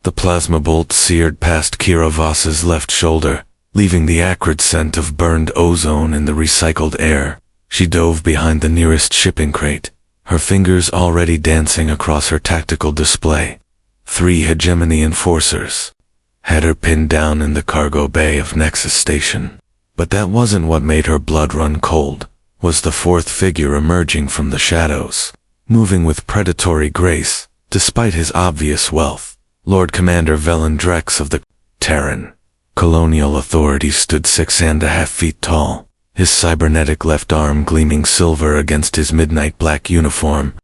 The plasma bolt seared past Kira Voss's left shoulder, leaving the acrid scent of burned ozone in the recycled air. She dove behind the nearest shipping crate, her fingers already dancing across her tactical display. 3 hegemony enforcers had her pinned down in the cargo bay of Nexus Station. But that wasn't what made her blood run cold, was the 4th figure emerging from the shadows, moving with predatory grace, despite his obvious wealth. Lord Commander Velen Drex of the Terran Colonial Authority stood 6.5 feet tall, his cybernetic left arm gleaming silver against his midnight black uniform.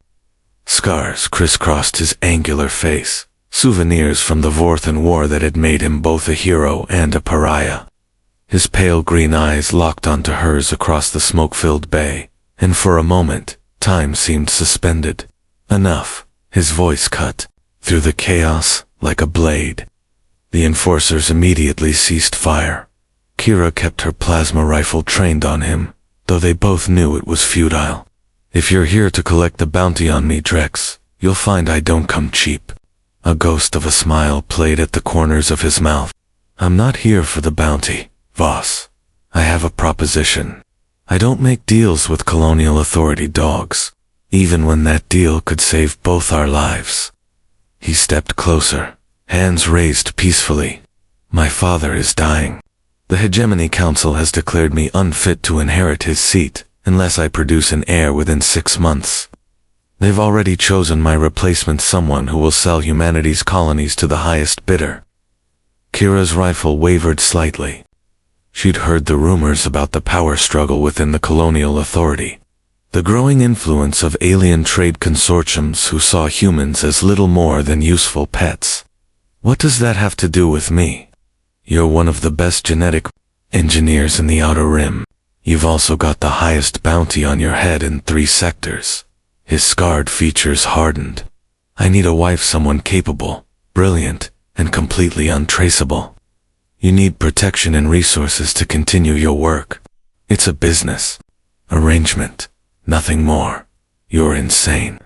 Scars crisscrossed his angular face, souvenirs from the Vorthan War that had made him both a hero and a pariah. His pale green eyes locked onto hers across the smoke-filled bay, and for a moment, time seemed suspended. Enough, his voice cut through the chaos like a blade. The enforcers immediately ceased fire. Kira kept her plasma rifle trained on him, though they both knew it was futile. If you're here to collect the bounty on me, Drex, you'll find I don't come cheap. A ghost of a smile played at the corners of his mouth. I'm not here for the bounty, Voss. I have a proposition. I don't make deals with Colonial Authority dogs, even when that deal could save both our lives. He stepped closer, hands raised peacefully. My father is dying. The Hegemony Council has declared me unfit to inherit his seat unless I produce an heir within 6 months. They've already chosen my replacement, someone who will sell humanity's colonies to the highest bidder. Kira's rifle wavered slightly. She'd heard the rumors about the power struggle within the Colonial Authority, the growing influence of alien trade consortiums who saw humans as little more than useful pets. What does that have to do with me? You're one of the best genetic engineers in the Outer Rim. You've also got the highest bounty on your head in 3 sectors. His scarred features hardened. I need a wife, someone capable, brilliant, and completely untraceable. You need protection and resources to continue your work. It's a business arrangement, nothing more. You're insane.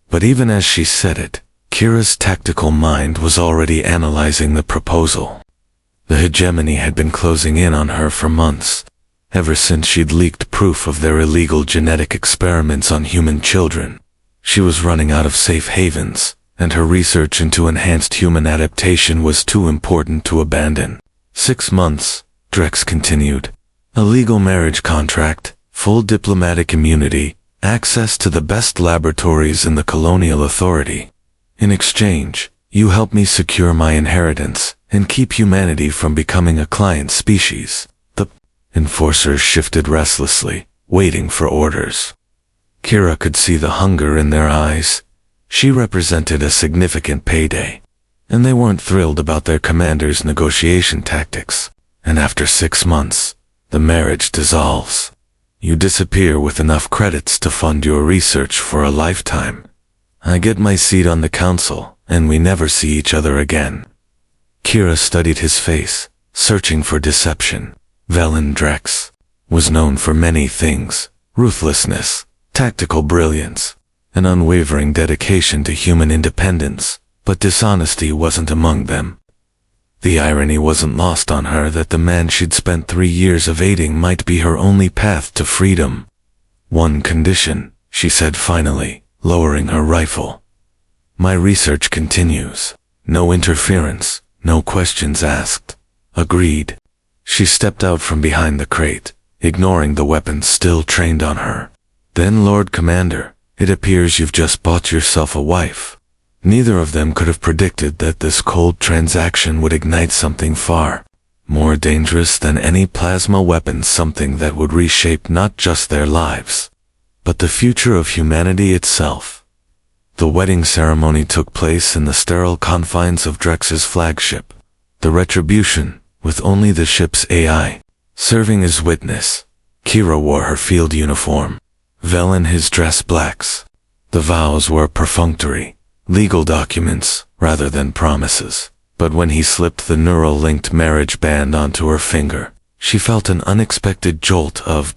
But even as she said it, Kira's tactical mind was already analyzing the proposal. The Hegemony had been closing in on her for months, ever since she'd leaked proof of their illegal genetic experiments on human children. She was running out of safe havens, and her research into enhanced human adaptation was too important to abandon. 6 months, Drex continued. A legal marriage contract, full diplomatic immunity, access to the best laboratories in the Colonial Authority. In exchange, you help me secure my inheritance and keep humanity from becoming a client species. The enforcers shifted restlessly, waiting for orders. Kira could see the hunger in their eyes. She represented a significant payday, and they weren't thrilled about their commander's negotiation tactics. And after 6 months, the marriage dissolves. You disappear with enough credits to fund your research for a lifetime. I get my seat on the council, and we never see each other again. Kira studied his face, searching for deception. Velen Drex was known for many things: ruthlessness, tactical brilliance, an unwavering dedication to human independence, but dishonesty wasn't among them. The irony wasn't lost on her that the man she'd spent 3 years evading might be her only path to freedom. One condition, she said finally, lowering her rifle. My research continues. No interference, no questions asked. Agreed. She stepped out from behind the crate, ignoring the weapons still trained on her. Then, Lord Commander, it appears you've just bought yourself a wife. Neither of them could have predicted that this cold transaction would ignite something far more dangerous than any plasma weapon, something that would reshape not just their lives, but the future of humanity itself. The wedding ceremony took place in the sterile confines of Drex's flagship, the Retribution, with only the ship's AI serving as witness. Kira wore her field uniform, Velen his dress blacks. The vows were perfunctory, legal documents rather than promises. But when he slipped the neural-linked marriage band onto her finger, she felt an unexpected jolt of ...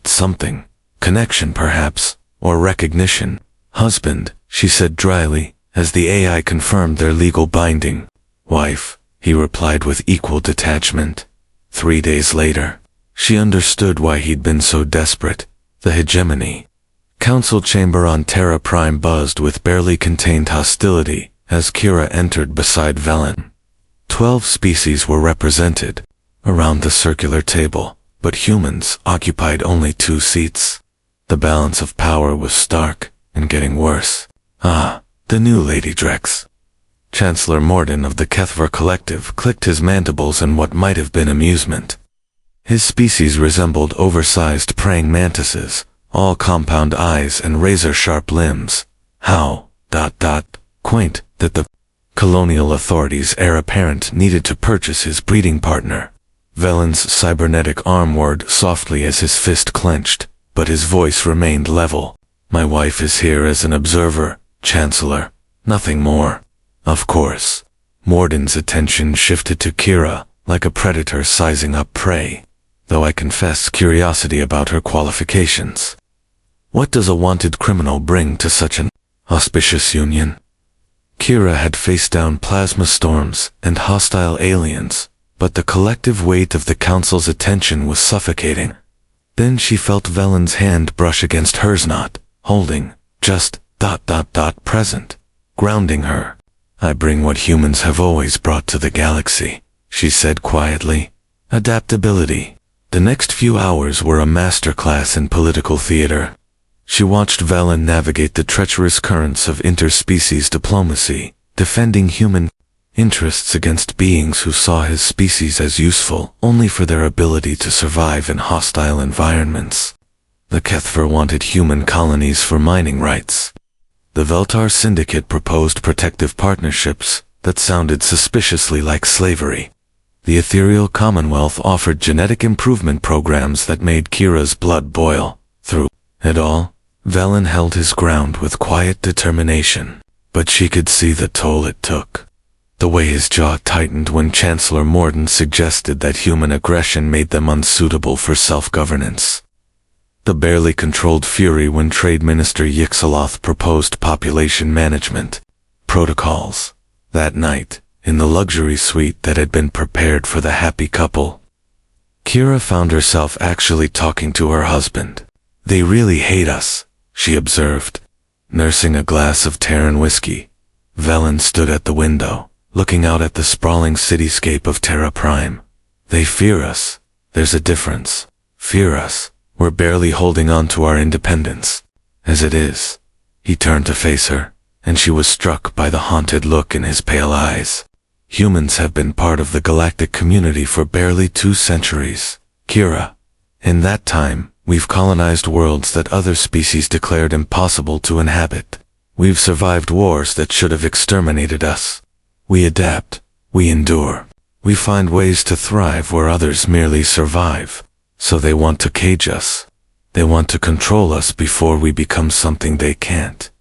something. Connection perhaps, or recognition. Husband, she said dryly, as the AI confirmed their legal binding. Wife, he replied with equal detachment. 3 days later, she understood why he'd been so desperate. The hegemony. Council chamber on Terra Prime buzzed with barely contained hostility as Kira entered beside Velen. 12 species were represented around the circular table, but humans occupied only 2 seats. The balance of power was stark and getting worse. Ah, the new Lady Drex. Chancellor Morden of the Kethver Collective clicked his mandibles in what might have been amusement. His species resembled oversized praying mantises, all compound eyes and razor-sharp limbs. How, quaint, that the colonial authorities' heir apparent needed to purchase his breeding partner. Velen's cybernetic arm whirred softly as his fist clenched, but his voice remained level. My wife is here as an observer, Chancellor, nothing more. Of course. Morden's attention shifted to Kira, like a predator sizing up prey, though I confess curiosity about her qualifications. What does a wanted criminal bring to such an auspicious union? Kira had faced down plasma storms and hostile aliens, but the collective weight of the Council's attention was suffocating. Then she felt Velen's hand brush against hers, not holding, just present, grounding her. I bring what humans have always brought to the galaxy, she said quietly. Adaptability. The next few hours were a masterclass in political theater. She watched Velen navigate the treacherous currents of interspecies diplomacy, defending human interests against beings who saw his species as useful only for their ability to survive in hostile environments. The Kethver wanted human colonies for mining rights. The Veltar Syndicate proposed protective partnerships that sounded suspiciously like slavery. The Ethereal Commonwealth offered genetic improvement programs that made Kira's blood boil. Through it all, Velen held his ground with quiet determination, but she could see the toll it took. The way his jaw tightened when Chancellor Morden suggested that human aggression made them unsuitable for self-governance. The barely controlled fury when Trade Minister Yixaloth proposed population management protocols. That night, in the luxury suite that had been prepared for the happy couple, Kira found herself actually talking to her husband. They really hate us, she observed. Nursing a glass of Terran whiskey, Velen stood at the window, looking out at the sprawling cityscape of Terra Prime. They fear us. There's a difference. Fear us. We're barely holding on to our independence. As it is. He turned to face her, and she was struck by the haunted look in his pale eyes. Humans have been part of the galactic community for barely 2 centuries, Kira. In that time, we've colonized worlds that other species declared impossible to inhabit. We've survived wars that should have exterminated us. We adapt. We endure. We find ways to thrive where others merely survive. So they want to cage us. They want to control us before we become something they can't.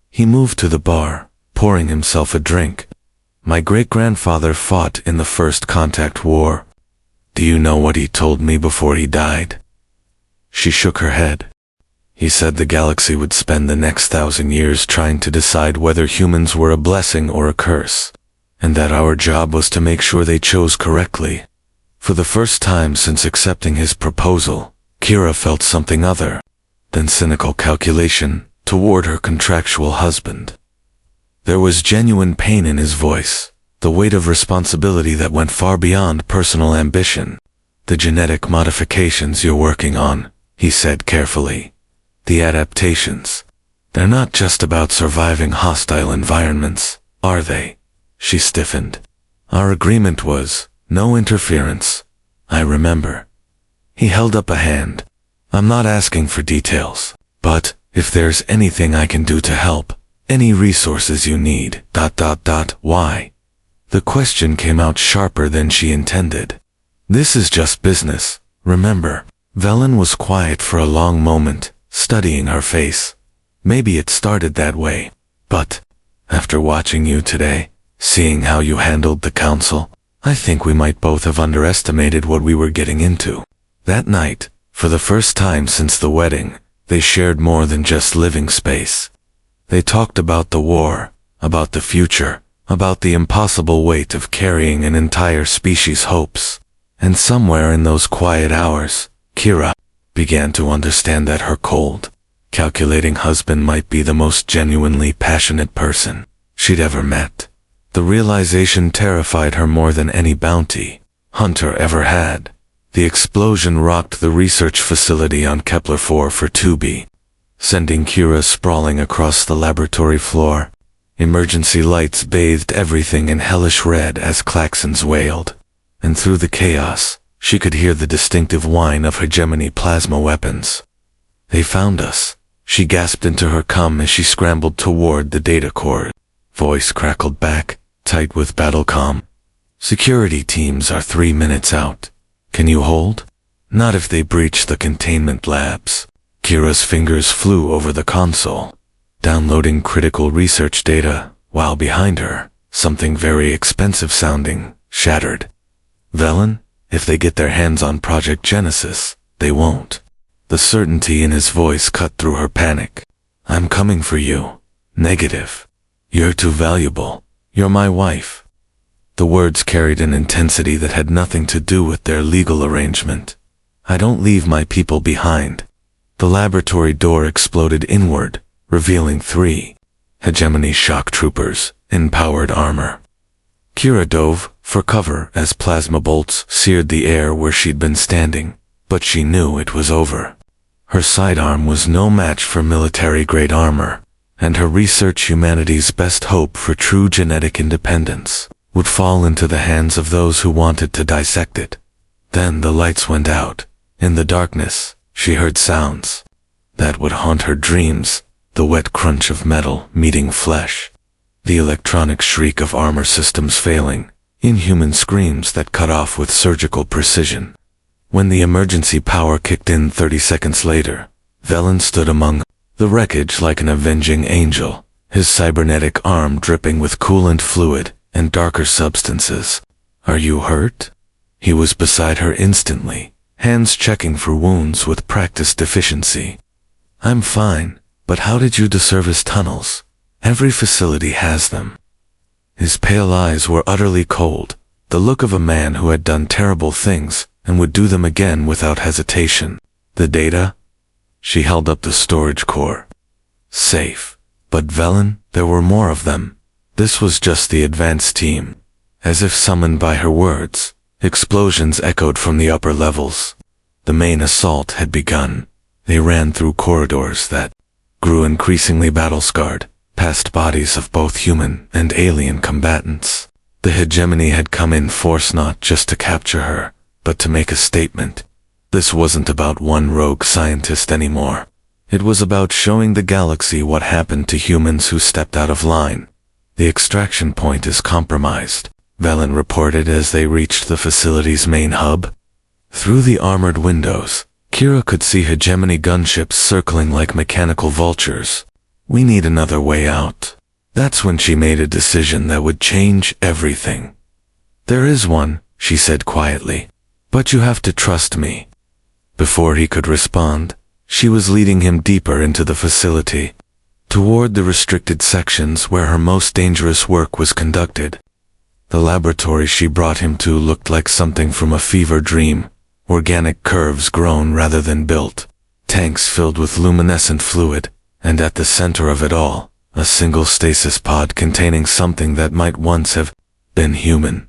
He moved to the bar, pouring himself a drink. My great-grandfather fought in the First Contact War. Do you know what he told me before he died? She shook her head. He said the galaxy would spend the next 1,000 years trying to decide whether humans were a blessing or a curse, and that our job was to make sure they chose correctly. For the first time since accepting his proposal, Kira felt something other than cynical calculation toward her contractual husband. There was genuine pain in his voice, the weight of responsibility that went far beyond personal ambition. The genetic modifications you're working on, he said carefully. The adaptations. They're not just about surviving hostile environments, are they? She stiffened. Our agreement was no interference. I remember. He held up a hand. I'm not asking for details, but if there's anything I can do to help, any resources you need, why? The question came out sharper than she intended. This is just business, remember. Velen was quiet for a long moment, studying her face. Maybe it started that way, but after watching you today, seeing how you handled the council, I think we might both have underestimated what we were getting into. That night, for the first time since the wedding, they shared more than just living space. They talked about the war, about the future, about the impossible weight of carrying an entire species' hopes. And somewhere in those quiet hours, Kira began to understand that her cold, calculating husband might be the most genuinely passionate person she'd ever met. The realization terrified her more than any bounty hunter ever had. The explosion rocked the research facility on Kepler-4 for 2b, sending Kira sprawling across the laboratory floor. Emergency lights bathed everything in hellish red as klaxons wailed, and through the chaos, she could hear the distinctive whine of hegemony plasma weapons. "They found us," she gasped into her cum as she scrambled toward the data core. Voice crackled back, tight with battle calm. "Security teams are 3 minutes out. Can you hold?" "Not if they breach the containment labs." Kira's fingers flew over the console, downloading critical research data, while behind her, something very expensive sounding, shattered. "Velen, if they get their hands on Project Genesis, they won't." The certainty in his voice cut through her panic. "I'm coming for you." "Negative. You're too valuable. You're my wife." The words carried an intensity that had nothing to do with their legal arrangement. "I don't leave my people behind." The laboratory door exploded inward, revealing 3 hegemony shock troopers in powered armor. Kira dove for cover as plasma bolts seared the air where she'd been standing, but she knew it was over. Her sidearm was no match for military-grade armor, and her research, humanity's best hope for true genetic independence, would fall into the hands of those who wanted to dissect it. Then the lights went out. In the darkness, she heard sounds that would haunt her dreams, the wet crunch of metal meeting flesh, the electronic shriek of armor systems failing, inhuman screams that cut off with surgical precision. When the emergency power kicked in 30 seconds later, Velen stood among the wreckage like an avenging angel, his cybernetic arm dripping with coolant fluid and darker substances. "Are you hurt?" He was beside her instantly, hands checking for wounds with practiced efficiency. "I'm fine, but how did you deservice tunnels? Every facility has them." His pale eyes were utterly cold, the look of a man who had done terrible things and would do them again without hesitation. "The data?" She held up the storage core. "Safe. But Velen, there were more of them." This was just the advanced team. As if summoned by her words, explosions echoed from the upper levels. The main assault had begun. They ran through corridors that grew increasingly battle-scarred, past bodies of both human and alien combatants. The hegemony had come in force not just to capture her, but to make a statement. This wasn't about one rogue scientist anymore. It was about showing the galaxy what happened to humans who stepped out of line. "The extraction point is compromised," Velen reported as they reached the facility's main hub. Through the armored windows, Kira could see hegemony gunships circling like mechanical vultures. "We need another way out." That's when she made a decision that would change everything. "There is one," she said quietly, "but you have to trust me." Before he could respond, she was leading him deeper into the facility, toward the restricted sections where her most dangerous work was conducted. The laboratory she brought him to looked like something from a fever dream, organic curves grown rather than built, tanks filled with luminescent fluid, and at the center of it all, a single stasis pod containing something that might once have been human.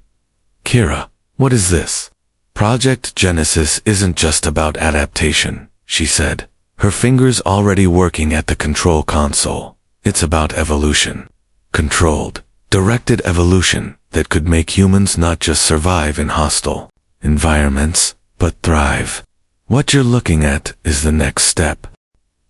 "Kira, what is this?" "Project Genesis isn't just about adaptation," she said, her fingers already working at the control console. "It's about evolution. Controlled, directed evolution that could make humans not just survive in hostile environments, but thrive. What you're looking at is the next step."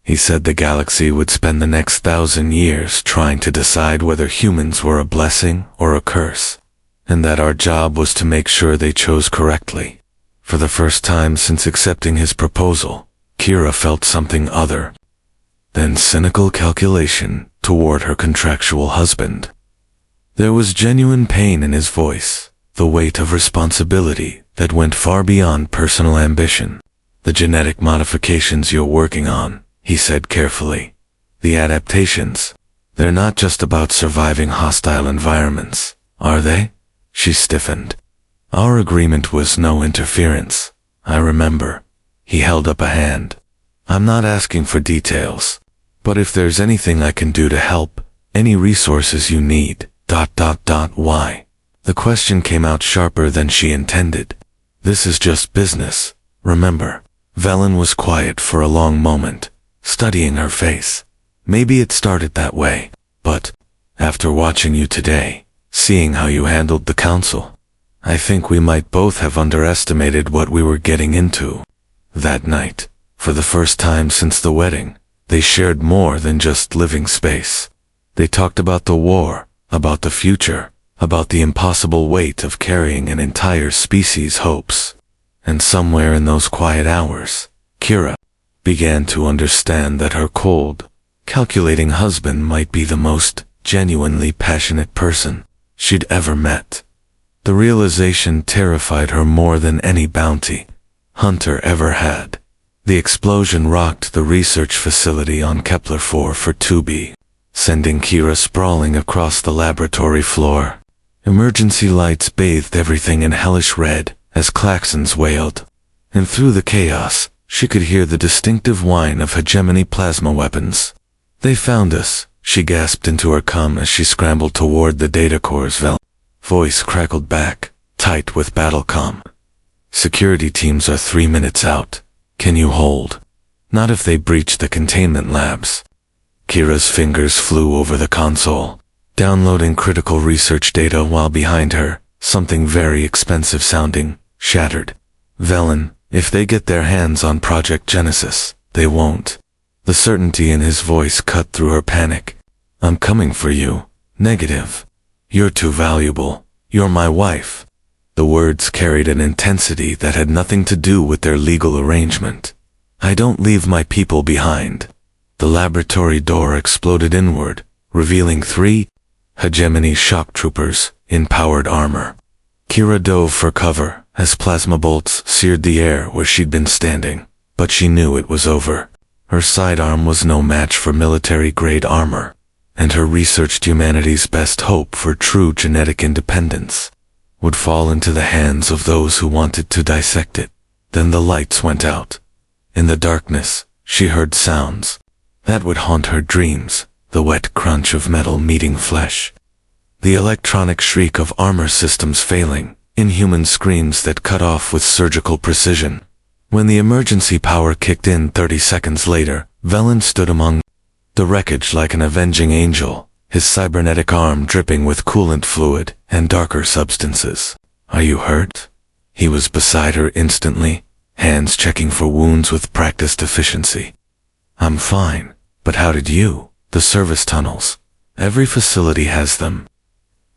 He said the galaxy would spend the next 1,000 years trying to decide whether humans were a blessing or a curse, and that our job was to make sure they chose correctly. For the first time since accepting his proposal, Kira felt something other than cynical calculation toward her contractual husband. There was genuine pain in his voice, the weight of responsibility that went far beyond personal ambition. "The genetic modifications you're working on," he said carefully. "The adaptations, They're not just about surviving hostile environments, are they? She stiffened. Our agreement was no interference. I remember. He held up a hand. I'm not asking for details, but if there's anything I can do to help, any resources you need, ... Why? The question came out sharper than she intended. This is just business, remember. Velen was quiet for a long moment, studying her face. Maybe it started that way, but after watching you today, seeing how you handled the council, I think we might both have underestimated what we were getting into. That night, for the first time since the wedding, they shared more than just living space. They talked about the war, about the future, about the impossible weight of carrying an entire species' hopes. And somewhere in those quiet hours, Kira began to understand that her cold, calculating husband might be the most genuinely passionate person she'd ever met. The realization terrified her more than any bounty hunter ever had. The explosion rocked the research facility on Kepler-4 for 2B, sending Kira sprawling across the laboratory floor. Emergency lights bathed everything in hellish red as klaxons wailed, and through the chaos, she could hear the distinctive whine of hegemony plasma weapons. They found us, she gasped into her cum as she scrambled toward the data core's voice crackled back, tight with battlecom. Security teams are 3 minutes out. Can you hold? Not if they breach the containment labs. Kira's fingers flew over the console, downloading critical research data while behind her, something very expensive sounding, shattered. Velen, if they get their hands on Project Genesis, they won't. The certainty in his voice cut through her panic. I'm coming for you. Negative. You're too valuable. You're my wife. The words carried an intensity that had nothing to do with their legal arrangement. I don't leave my people behind. The laboratory door exploded inward, revealing 3 hegemony shock troopers in powered armor. Kira dove for cover as plasma bolts seared the air where she'd been standing, but she knew it was over. Her sidearm was no match for military-grade armor, and her researched humanity's best hope for true genetic independence would fall into the hands of those who wanted to dissect it. Then the lights went out. In the darkness, she heard sounds that would haunt her dreams, the wet crunch of metal meeting flesh, the electronic shriek of armor systems failing, inhuman screams that cut off with surgical precision. When the emergency power kicked in 30 seconds later, Velen stood among the wreckage like an avenging angel, his cybernetic arm dripping with coolant fluid and darker substances. Are you hurt? He was beside her instantly, hands checking for wounds with practiced efficiency. I'm fine, but how did you? The service tunnels. Every facility has them.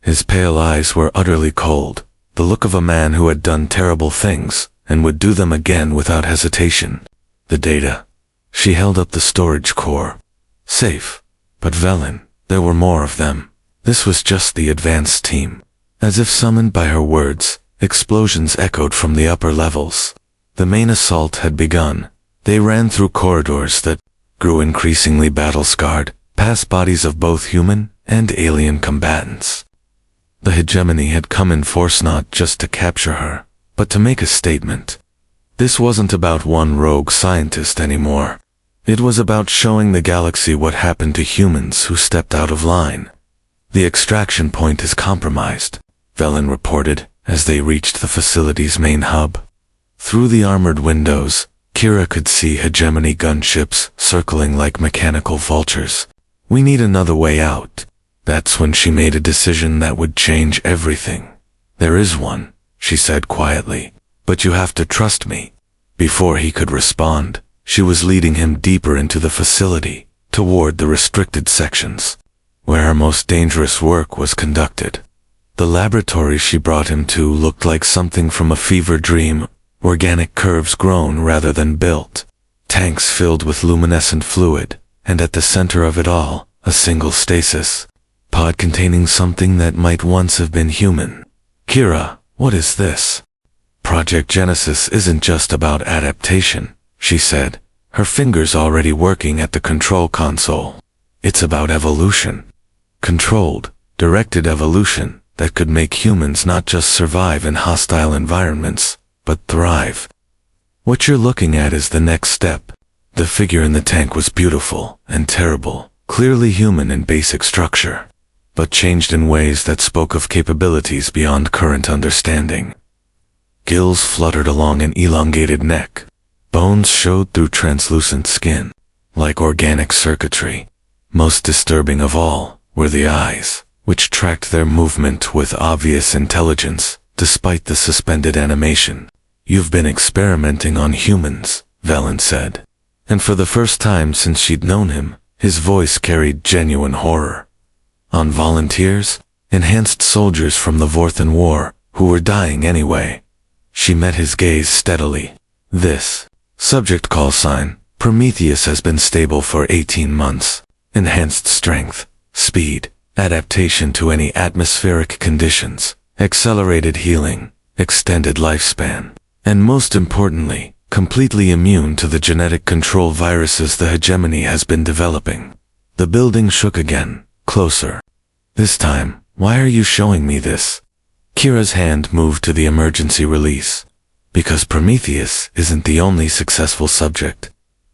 His pale eyes were utterly cold, the look of a man who had done terrible things and would do them again without hesitation. The data. She held up the storage core. Safe. But Velen, there were more of them. This was just the advanced team. As if summoned by her words, explosions echoed from the upper levels. The main assault had begun. They ran through corridors that grew increasingly battle-scarred, past bodies of both human and alien combatants. The hegemony had come in force not just to capture her, but to make a statement. This wasn't about one rogue scientist anymore. It was about showing the galaxy what happened to humans who stepped out of line. The extraction point is compromised, Velen reported as they reached the facility's main hub. Through the armored windows, Kira could see hegemony gunships circling like mechanical vultures. We need another way out. That's when she made a decision that would change everything. There is one, she said quietly, but you have to trust me. Before he could respond, she was leading him deeper into the facility, toward the restricted sections, where her most dangerous work was conducted. The laboratory she brought him to looked like something from a fever dream, organic curves grown rather than built, tanks filled with luminescent fluid, and at the center of it all, a single stasis pod containing something that might once have been human. Kira, what is this? Project Genesis isn't just about adaptation, she said, her fingers already working at the control console. It's about evolution. controlled, directed evolution that could make humans not just survive in hostile environments, but thrive. What you're looking at is the next step. The figure in the tank was beautiful and terrible, clearly human in basic structure, but changed in ways that spoke of capabilities beyond current understanding. Gills fluttered along an elongated neck. Bones showed through translucent skin, like organic circuitry. Most disturbing of all were the eyes, which tracked their movement with obvious intelligence, despite the suspended animation. "You've been experimenting on humans," Velen said. And for the first time since she'd known him, his voice carried genuine horror. "On volunteers? Enhanced soldiers from the Vorthan War, who were dying anyway." She met his gaze steadily. "This subject call sign, Prometheus, has been stable for 18 months. Enhanced strength, speed, adaptation to any atmospheric conditions, accelerated healing, extended lifespan, and most importantly, completely immune to the genetic control viruses the hegemony has been developing." The building shook again, closer. "This time, why are you showing me this?" Kira's hand moved to the emergency release. "Because Prometheus isn't the only successful subject.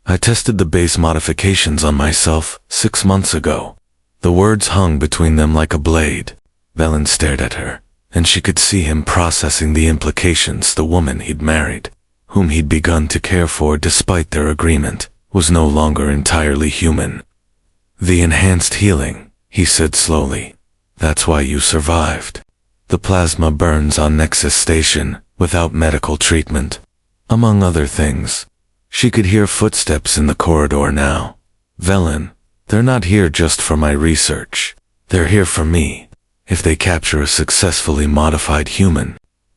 I tested the base modifications on myself 6 months ago." The words hung between them like a blade. Velen stared at her, and she could see him processing the implications. The woman he'd married, whom he'd begun to care for despite their agreement, was no longer entirely human. "The enhanced healing," he said slowly. "That's why you survived. The plasma burns on Nexus Station without medical treatment." Among other things, she could hear footsteps in the corridor now. "Velen, they're not here just for my research. They're here for me. If they capture a successfully modified human,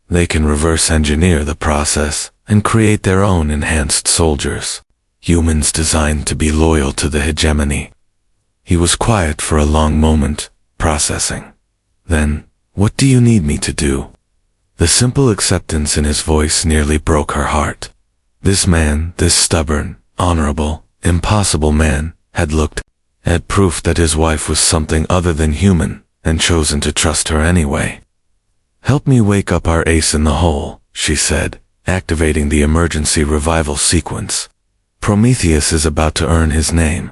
they can reverse engineer the process and create their own enhanced soldiers. Humans designed to be loyal to the hegemony." He was quiet for a long moment, processing. Then, "What do you need me to do?" The simple acceptance in his voice nearly broke her heart. This man, this stubborn, honorable, impossible man, had looked at proof that his wife was something other than human, and chosen to trust her anyway. "Help me wake up our ace in the hole," she said, activating the emergency revival sequence. "Prometheus is about to earn his name."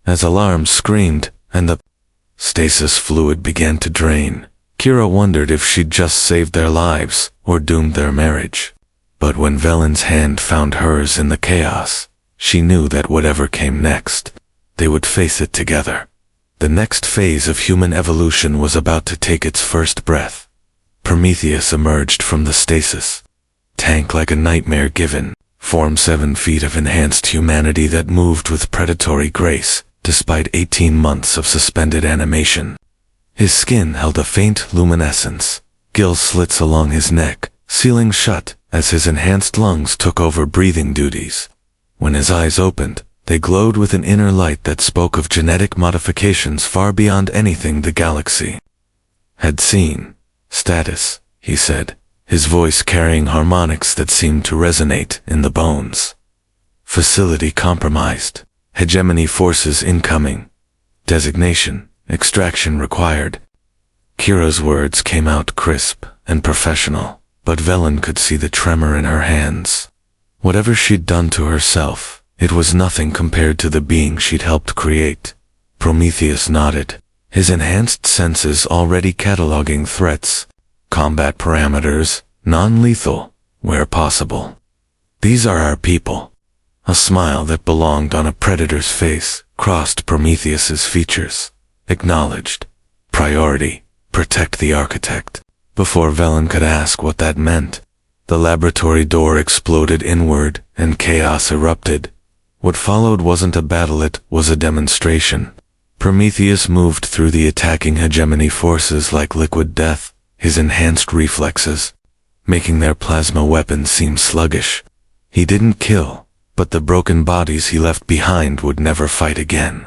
As alarms screamed, and the stasis fluid began to drain, Kira wondered if she'd just saved their lives, or doomed their marriage. But when Velen's hand found hers in the chaos, she knew that whatever came next, they would face it together. The next phase of human evolution was about to take its first breath. Prometheus emerged from the stasis. Tank like a nightmare given, formed 7 feet of enhanced humanity that moved with predatory grace, despite 18 months of suspended animation. His skin held a faint luminescence, gill slits along his neck, sealing shut as his enhanced lungs took over breathing duties. When his eyes opened, they glowed with an inner light that spoke of genetic modifications far beyond anything the galaxy had seen. "Status," he said, his voice carrying harmonics that seemed to resonate in the bones. "Facility compromised. Hegemony forces incoming. Designation, extraction required." Kira's words came out crisp and professional, but Velen could see the tremor in her hands. Whatever she'd done to herself, it was nothing compared to the being she'd helped create. Prometheus nodded, his enhanced senses already cataloging threats, combat parameters, non-lethal, where possible. "These are our people." A smile that belonged on a predator's face crossed Prometheus's features. "Acknowledged. Priority, protect the architect." Before Velen could ask what that meant, the laboratory door exploded inward and chaos erupted. What followed wasn't a battle, it was a demonstration. Prometheus moved through the attacking hegemony forces like liquid death, his enhanced reflexes making their plasma weapons seem sluggish. He didn't kill, but the broken bodies he left behind would never fight again.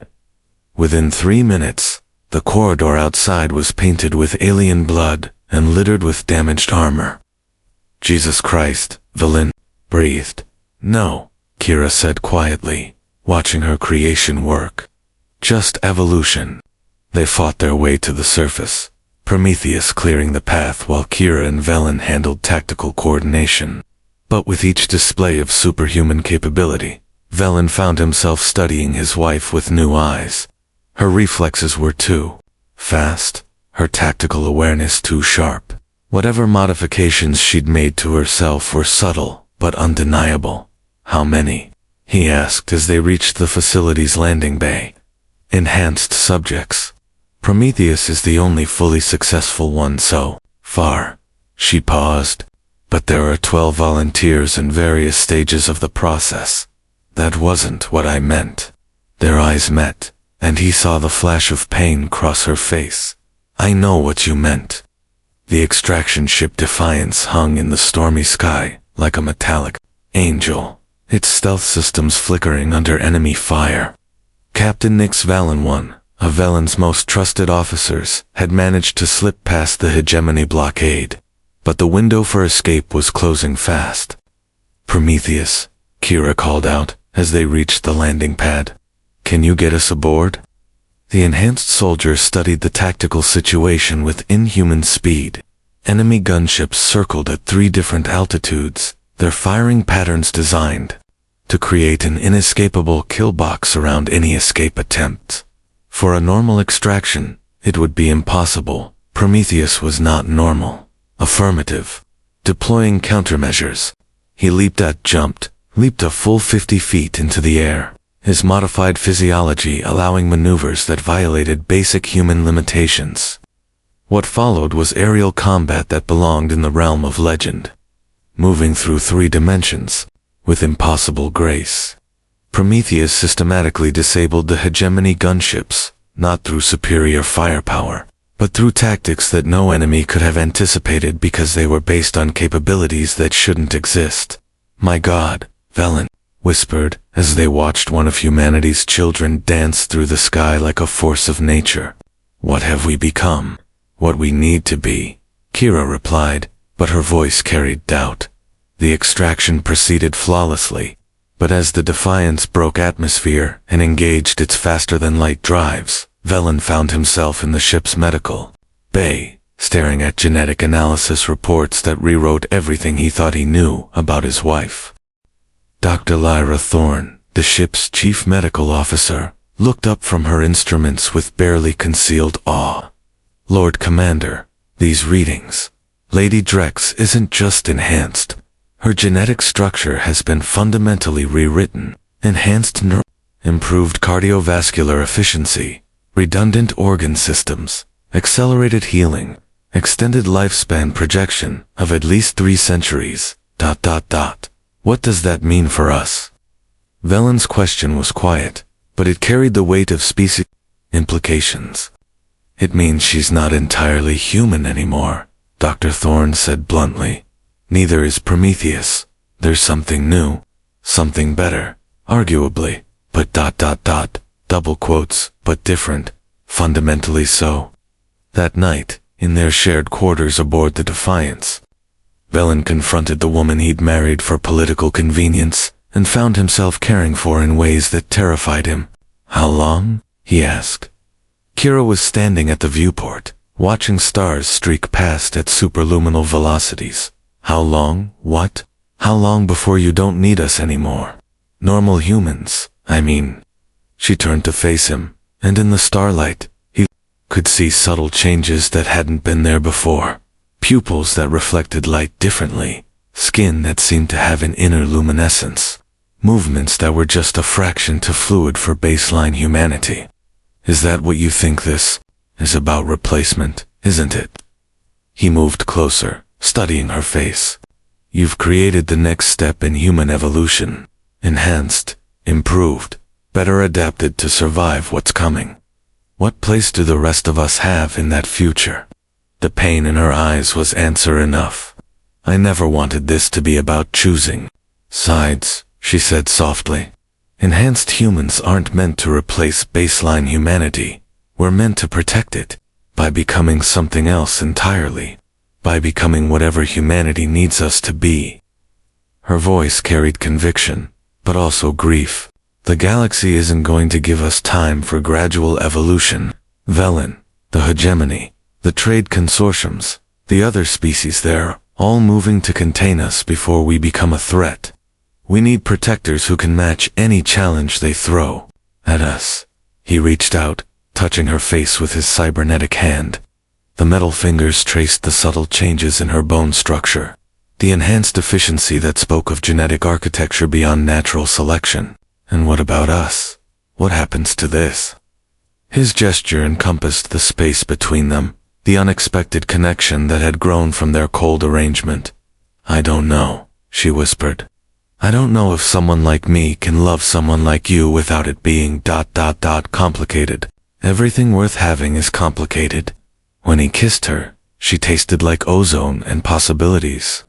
Within 3 minutes, the corridor outside was painted with alien blood and littered with damaged armor. "Jesus Christ," Velen breathed. "No," Kira said quietly, watching her creation work. "Just evolution. They fought their way to the surface, Prometheus clearing the path while Kira and Velen handled tactical coordination. But with each display of superhuman capability, Velen found himself studying his wife with new eyes. Her reflexes were too fast, her tactical awareness too sharp. Whatever modifications she'd made to herself were subtle, but undeniable. How many? He asked as they reached the facility's landing bay. Enhanced subjects. Prometheus is the only fully successful one so far. She paused. But there are 12 volunteers in various stages of the process. That wasn't what I meant. Their eyes met, and he saw the flash of pain cross her face. I know what you meant. The extraction ship Defiance hung in the stormy sky, like a metallic angel, its stealth systems flickering under enemy fire. Captain Nix Valen, one of Velen's most trusted officers, had managed to slip past the hegemony blockade, but the window for escape was closing fast. Prometheus, Kira called out as they reached the landing pad. Can you get us aboard? The enhanced soldier studied the tactical situation with inhuman speed. Enemy gunships circled at 3 different altitudes, their firing patterns designed to create an inescapable kill box around any escape attempt. For a normal extraction, it would be impossible. Prometheus was not normal. Affirmative. Deploying countermeasures. He leaped a full 50 feet into the air, his modified physiology allowing maneuvers that violated basic human limitations. What followed was aerial combat that belonged in the realm of legend, moving through 3 dimensions, with impossible grace. Prometheus systematically disabled the hegemony gunships, not through superior firepower, but through tactics that no enemy could have anticipated because they were based on capabilities that shouldn't exist. My God, Velen whispered as they watched one of humanity's children dance through the sky like a force of nature. What have we become? What we need to be, Kira replied, but her voice carried doubt. The extraction proceeded flawlessly, but as the Defiance broke atmosphere and engaged its faster-than-light drives, Velen found himself in the ship's medical bay, staring at genetic analysis reports that rewrote everything he thought he knew about his wife. Dr. Lyra Thorne, the ship's chief medical officer, looked up from her instruments with barely concealed awe. Lord Commander, these readings. Lady Drex isn't just enhanced. Her genetic structure has been fundamentally rewritten. Enhanced improved cardiovascular efficiency, redundant organ systems, accelerated healing, extended lifespan projection of at least 3 centuries, ... What does that mean for us? Velen's question was quiet, but it carried the weight of species implications. It means she's not entirely human anymore, Dr. Thorne said bluntly. Neither is Prometheus. There's something new, something better, arguably, but ... double quotes, but different, fundamentally so. That night, in their shared quarters aboard the Defiance, Velen confronted the woman he'd married for political convenience and found himself caring for in ways that terrified him. How long? He asked. Kira was standing at the viewport, watching stars streak past at superluminal velocities. How long? What? How long before you don't need us anymore? Normal humans, I mean. She turned to face him, and in the starlight, he could see subtle changes that hadn't been there before. Pupils that reflected light differently, skin that seemed to have an inner luminescence, movements that were just a fraction too fluid for baseline humanity. Is that what you think this is about? Replacement, isn't it? He moved closer, studying her face. You've created the next step in human evolution. Enhanced, improved, better adapted to survive what's coming. What place do the rest of us have in that future? The pain in her eyes was answer enough. I never wanted this to be about choosing sides, she said softly. Enhanced humans aren't meant to replace baseline humanity. We're meant to protect it, by becoming something else entirely, by becoming whatever humanity needs us to be. Her voice carried conviction, but also grief. The galaxy isn't going to give us time for gradual evolution. Velen, the hegemony, the trade consortiums, the other species there, all moving to contain us before we become a threat. We need protectors who can match any challenge they throw at us. He reached out, touching her face with his cybernetic hand. The metal fingers traced the subtle changes in her bone structure, the enhanced efficiency that spoke of genetic architecture beyond natural selection. And what about us? What happens to this? His gesture encompassed the space between them, the unexpected connection that had grown from their cold arrangement. I don't know, she whispered. I don't know if someone like me can love someone like you without it being ... complicated. Everything worth having is complicated. When he kissed her, she tasted like ozone and possibilities.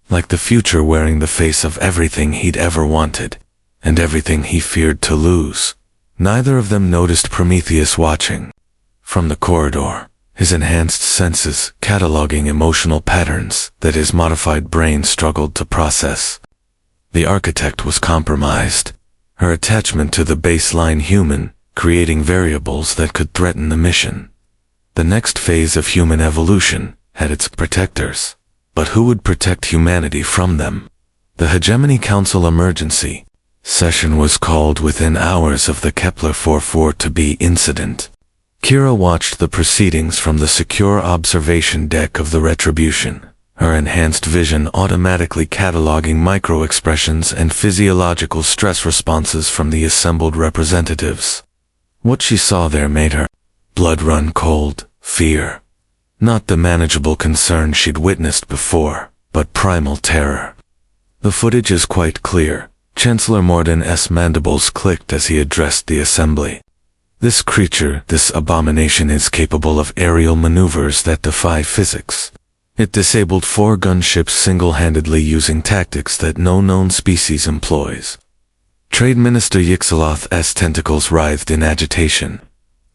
Like the future wearing the face of everything he'd ever wanted, and everything he feared to lose. Neither of them noticed Prometheus watching. From the corridor, his enhanced senses cataloging emotional patterns that his modified brain struggled to process. The architect was compromised, her attachment to the baseline human, creating variables that could threaten the mission. The next phase of human evolution had its protectors. But who would protect humanity from them? The Hegemony Council emergency session was called within hours of the Kepler-442b incident. Kira watched the proceedings from the secure observation deck of the Retribution, her enhanced vision automatically cataloging micro-expressions and physiological stress responses from the assembled representatives. What she saw there made her blood run cold, fear. Not the manageable concern she'd witnessed before, but primal terror. The footage is quite clear. Chancellor Morden's mandibles clicked as he addressed the assembly. This creature, this abomination is capable of aerial maneuvers that defy physics. It disabled 4 gunships single-handedly using tactics that no known species employs. Trade Minister Yixaloth's tentacles writhed in agitation.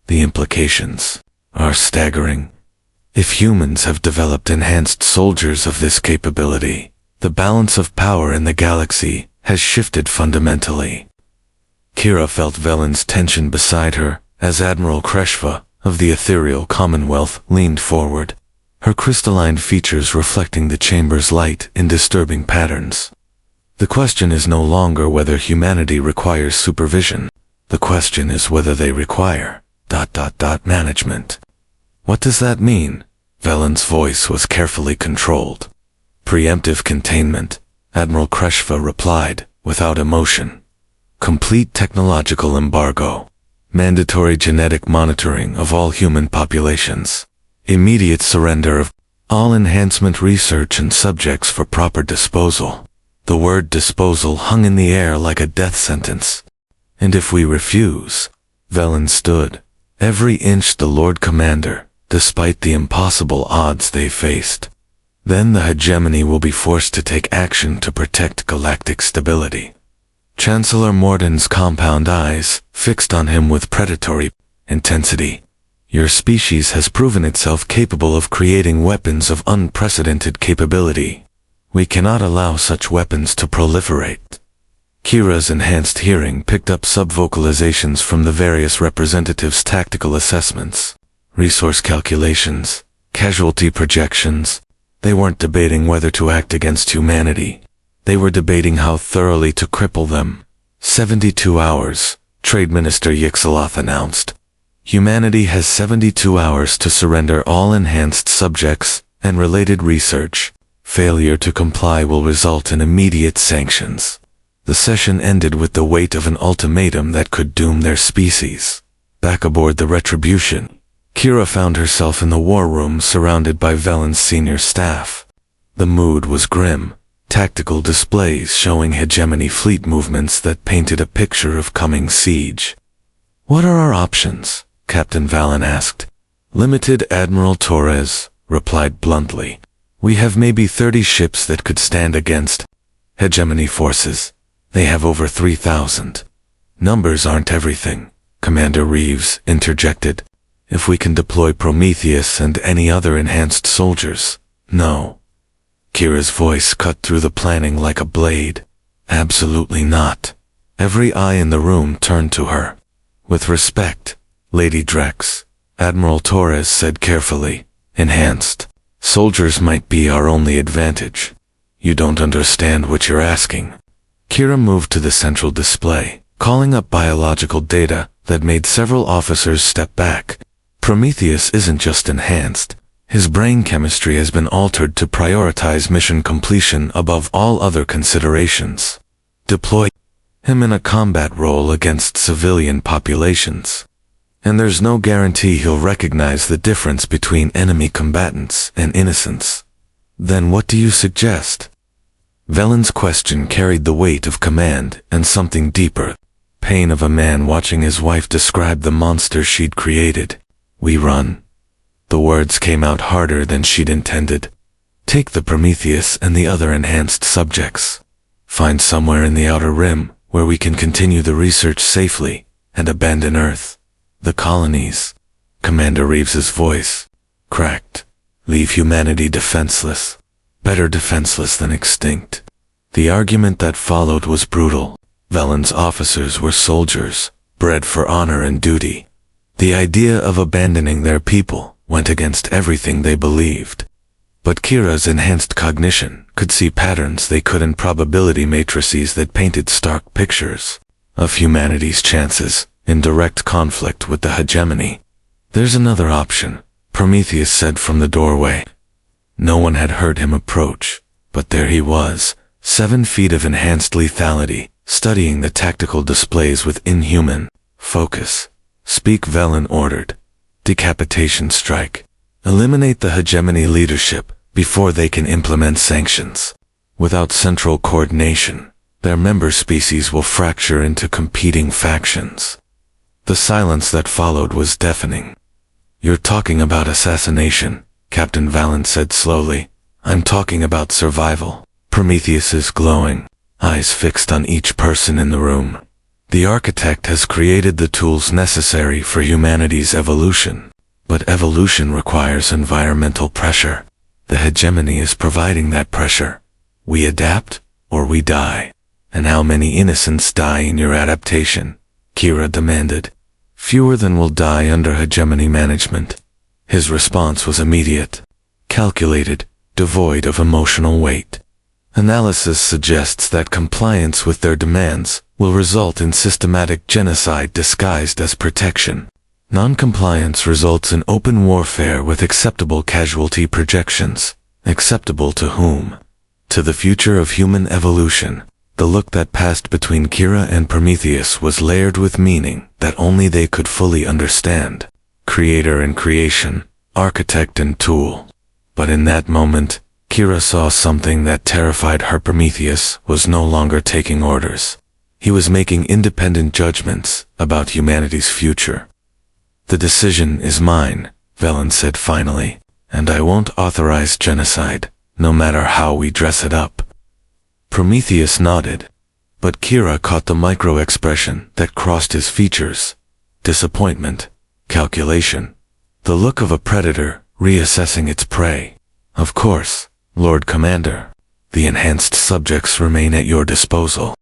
The implications are staggering. If humans have developed enhanced soldiers of this capability, the balance of power in the galaxy has shifted fundamentally. Kira felt Velen's tension beside her as Admiral Kreshva of the Ethereal Commonwealth leaned forward, her crystalline features reflecting the chamber's light in disturbing patterns. The question is no longer whether humanity requires supervision. The question is whether they require ... management. What does that mean? Velen's voice was carefully controlled. Preemptive containment, Admiral Kreshva replied, without emotion. Complete technological embargo. Mandatory genetic monitoring of all human populations. Immediate surrender of all enhancement research and subjects for proper disposal. The word disposal hung in the air like a death sentence. And if we refuse, Velen stood, every inch the Lord Commander, despite the impossible odds they faced. Then the hegemony will be forced to take action to protect galactic stability. Chancellor Morden's compound eyes fixed on him with predatory intensity. Your species has proven itself capable of creating weapons of unprecedented capability. We cannot allow such weapons to proliferate. Kira's enhanced hearing picked up sub-vocalizations from the various representatives' tactical assessments, resource calculations, casualty projections. They weren't debating whether to act against humanity. They were debating how thoroughly to cripple them. 72 hours, Trade Minister Yixaloth announced. Humanity has 72 hours to surrender all enhanced subjects and related research. Failure to comply will result in immediate sanctions. The session ended with the weight of an ultimatum that could doom their species. Back aboard the Retribution, Kira found herself in the war room surrounded by Velen's senior staff. The mood was grim, tactical displays showing hegemony fleet movements that painted a picture of coming siege. What are our options? Captain Valen asked. Limited, Admiral Torres replied bluntly. We have maybe 30 ships that could stand against hegemony forces. They have over 3,000. Numbers aren't everything, Commander Reeves interjected. If we can deploy Prometheus and any other enhanced soldiers, no. Kira's voice cut through the planning like a blade. Absolutely not. Every eye in the room turned to her. With respect, Lady Drex, Admiral Torres said carefully. Enhanced. Soldiers might be our only advantage. You don't understand what you're asking. Kira moved to the central display, calling up biological data that made several officers step back. Prometheus isn't just enhanced. His brain chemistry has been altered to prioritize mission completion above all other considerations. Deploy him in a combat role against civilian populations. And there's no guarantee he'll recognize the difference between enemy combatants and innocents. Then what do you suggest? Velen's question carried the weight of command and something deeper. Pain of a man watching his wife describe the monster she'd created. We run. The words came out harder than she'd intended. Take the Prometheus and the other enhanced subjects. Find somewhere in the Outer Rim where we can continue the research safely and abandon Earth. The colonies. Commander Reeves's voice cracked. Leave humanity defenseless. Better defenseless than extinct. The argument that followed was brutal. Velen's officers were soldiers, bred for honor and duty. The idea of abandoning their people went against everything they believed. But Kira's enhanced cognition could see patterns they could in probability matrices that painted stark pictures of humanity's chances in direct conflict with the hegemony. There's another option, Prometheus said from the doorway. No one had heard him approach, but there he was, 7 feet of enhanced lethality, studying the tactical displays with inhuman focus. Speak, Velen ordered. Decapitation strike. Eliminate the hegemony leadership before they can implement sanctions. Without central coordination, their member species will fracture into competing factions. The silence that followed was deafening. You're talking about assassination, Captain Valen said slowly. I'm talking about survival. Prometheus's glowing eyes fixed on each person in the room. The architect has created the tools necessary for humanity's evolution. But evolution requires environmental pressure. The hegemony is providing that pressure. We adapt, or we die. And how many innocents die in your adaptation? Kira demanded. Fewer than will die under hegemony management. His response was immediate, calculated, devoid of emotional weight. Analysis suggests that compliance with their demands will result in systematic genocide disguised as protection. Non-compliance results in open warfare with acceptable casualty projections. Acceptable to whom? To the future of human evolution. The look that passed between Kira and Prometheus was layered with meaning that only they could fully understand. Creator and creation, architect and tool. But in that moment, Kira saw something that terrified her. Prometheus was no longer taking orders. He was making independent judgments about humanity's future. The decision is mine, Velen said finally, and I won't authorize genocide, no matter how we dress it up. Prometheus nodded, but Kira caught the micro-expression that crossed his features. Disappointment, calculation, the look of a predator reassessing its prey. Of course, Lord Commander, the enhanced subjects remain at your disposal.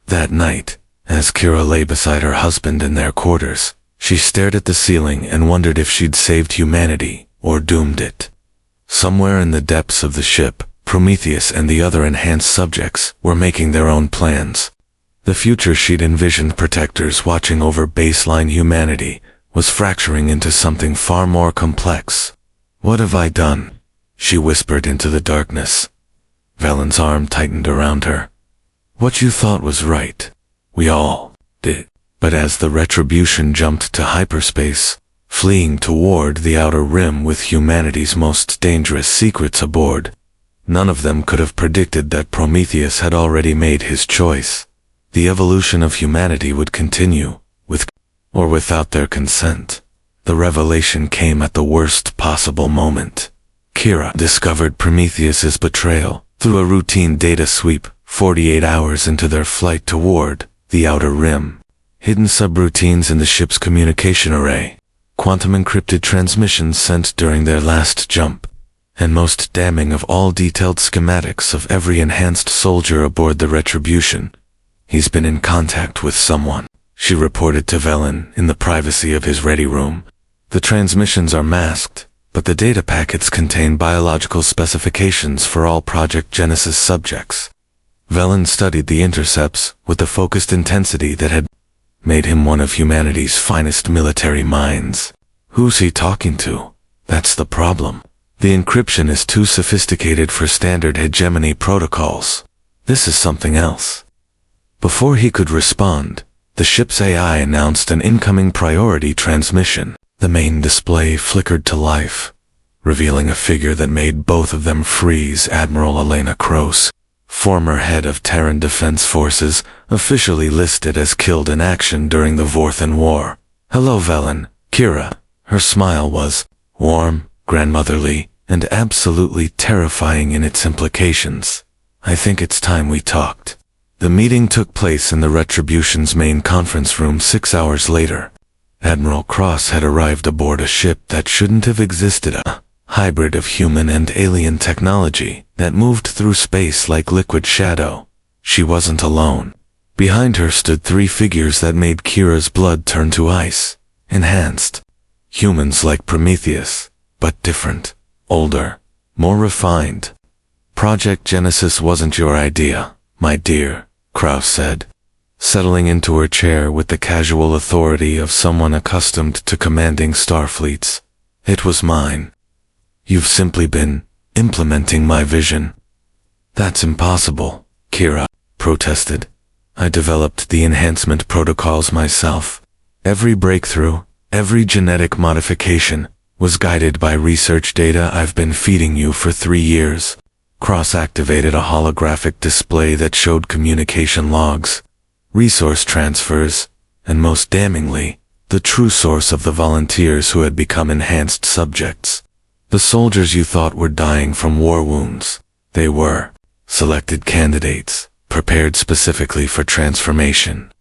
That night, as Kira lay beside her husband in their quarters, she stared at the ceiling and wondered if she'd saved humanity or doomed it. Somewhere in the depths of the ship, Prometheus and the other enhanced subjects were making their own plans. The future she'd envisioned, protectors watching over baseline humanity, was fracturing into something far more complex. What have I done? She whispered into the darkness. Velen's arm tightened around her. What you thought was right. We all did. But as the Retribution jumped to hyperspace, fleeing toward the Outer Rim with humanity's most dangerous secrets aboard, none of them could have predicted that Prometheus had already made his choice. The evolution of humanity would continue, with or without their consent. The revelation came at the worst possible moment. Kira discovered Prometheus's betrayal through a routine data sweep 48 hours into their flight toward the Outer Rim. Hidden subroutines in the ship's communication array, quantum encrypted transmissions sent during their last jump, and most damning of all, detailed schematics of every enhanced soldier aboard the Retribution. He's been in contact with someone, she reported to Velen in the privacy of his ready room. The transmissions are masked, but the data packets contain biological specifications for all Project Genesis subjects. Velen studied the intercepts with the focused intensity that had made him one of humanity's finest military minds. Who's he talking to? That's the problem. The encryption is too sophisticated for standard hegemony protocols. This is something else. Before he could respond, the ship's AI announced an incoming priority transmission. The main display flickered to life, revealing a figure that made both of them freeze. Admiral Elena Kroos, former head of Terran Defense Forces, officially listed as killed in action during the Vorthan War. Hello, Velen, Kira. Her smile was warm, grandmotherly, and absolutely terrifying in its implications. I think it's time we talked. The meeting took place in the Retribution's main conference room 6 hours later. Admiral Kroos had arrived aboard a ship that shouldn't have existed, a hybrid of human and alien technology that moved through space like liquid shadow. She wasn't alone. Behind her stood 3 figures that made Kira's blood turn to ice. Enhanced. Humans like Prometheus, but different. Older. More refined. Project Genesis wasn't your idea, my dear, Kroos said, settling into her chair with the casual authority of someone accustomed to commanding starfleets. It was mine. You've simply been implementing my vision. That's impossible, Kira protested. I developed the enhancement protocols myself. Every breakthrough, every genetic modification, was guided by research data I've been feeding you for 3 years. Kroos activated a holographic display that showed communication logs, resource transfers, and most damningly, the true source of the volunteers who had become enhanced subjects. The soldiers you thought were dying from war wounds. They were selected candidates, prepared specifically for transformation.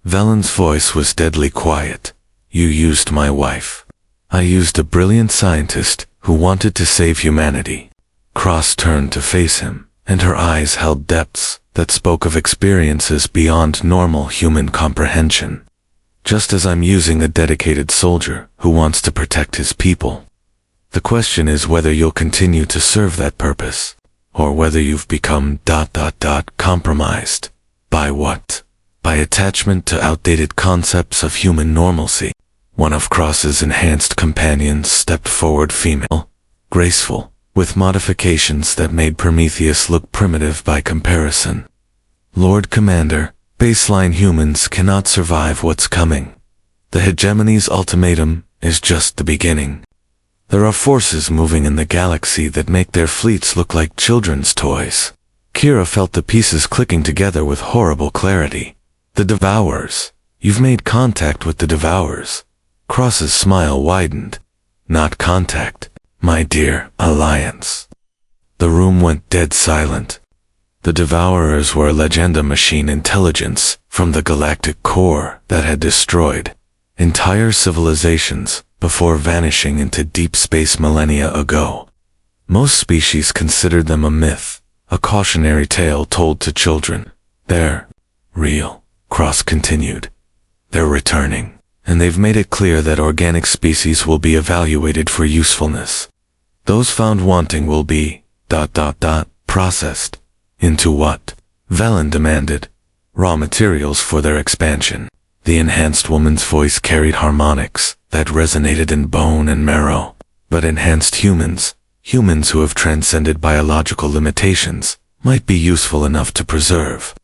Velen's voice was deadly quiet. You used my wife. I used a brilliant scientist who wanted to save humanity. Kroos turned to face him, and her eyes held depths that spoke of experiences beyond normal human comprehension. Just as I'm using a dedicated soldier who wants to protect his people. The question is whether you'll continue to serve that purpose, or whether you've become ... compromised. By what? By attachment to outdated concepts of human normalcy. One of Kroos's enhanced companions stepped forward, female, graceful, with modifications that made Prometheus look primitive by comparison. Lord Commander, baseline humans cannot survive what's coming. The hegemony's ultimatum is just the beginning. There are forces moving in the galaxy that make their fleets look like children's toys. Kira felt the pieces clicking together with horrible clarity. The Devourers. You've made contact with the Devourers. Kroos's smile widened. Not contact, my dear, alliance. The room went dead silent. The Devourers were a Legenda machine intelligence from the galactic core that had destroyed entire civilizations before vanishing into deep space millennia ago. Most species considered them a myth, a cautionary tale told to children. They're real, Kroos continued. They're returning, and they've made it clear that organic species will be evaluated for usefulness. Those found wanting will be ... processed. Into what? Velen demanded. Raw materials for their expansion. The enhanced woman's voice carried harmonics that resonated in bone and marrow. But enhanced humans who have transcended biological limitations, might be useful enough to preserve.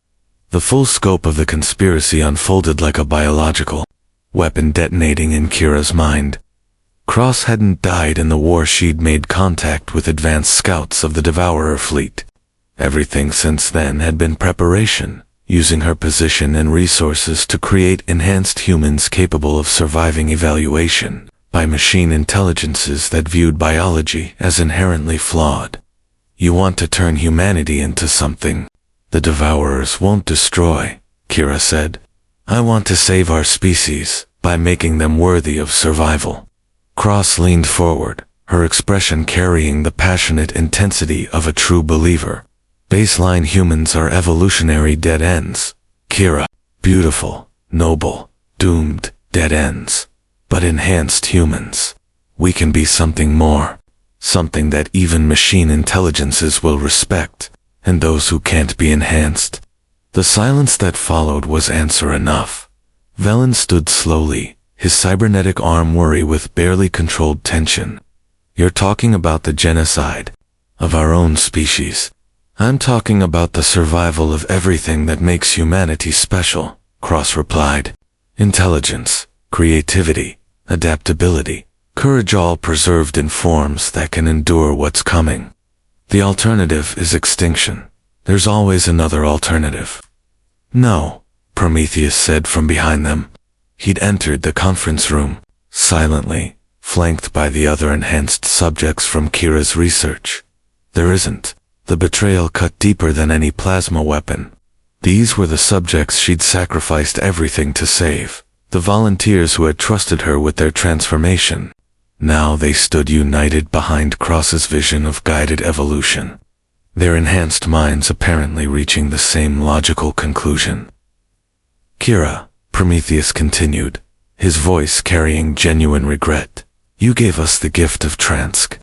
The full scope of the conspiracy unfolded like a biological weapon detonating in Kira's mind. Kroos hadn't died in the war. She'd made contact with advanced scouts of the Devourer fleet. Everything since then had been preparation, using her position and resources to create enhanced humans capable of surviving evaluation by machine intelligences that viewed biology as inherently flawed. You want to turn humanity into something the Devourers won't destroy, Kira said. I want to save our species by making them worthy of survival. Kroos leaned forward, her expression carrying the passionate intensity of a true believer. Baseline humans are evolutionary dead ends, Kira. Beautiful, noble, doomed dead ends. but enhanced humans. We can be something more, something that even machine intelligences will respect, and those who can't be enhanced. The silence that followed was answer enough. Velen stood slowly, his cybernetic arm worry with barely controlled tension. You're talking about the genocide of our own species. I'm talking about the survival of everything that makes humanity special, Cross replied. Intelligence, creativity, adaptability, courage, all preserved in forms that can endure what's coming. The alternative is extinction. There's always another alternative. No, Prometheus said from behind them. He'd entered the conference room, silently, flanked by the other enhanced subjects from Kira's research. There isn't. The betrayal cut deeper than any plasma weapon. These were the subjects she'd sacrificed everything to save, the volunteers who had trusted her with their transformation. Now they stood united behind Cross's vision of guided evolution, their enhanced minds apparently reaching the same logical conclusion. Kira, Prometheus continued, his voice carrying genuine regret, you gave us the gift of Transk.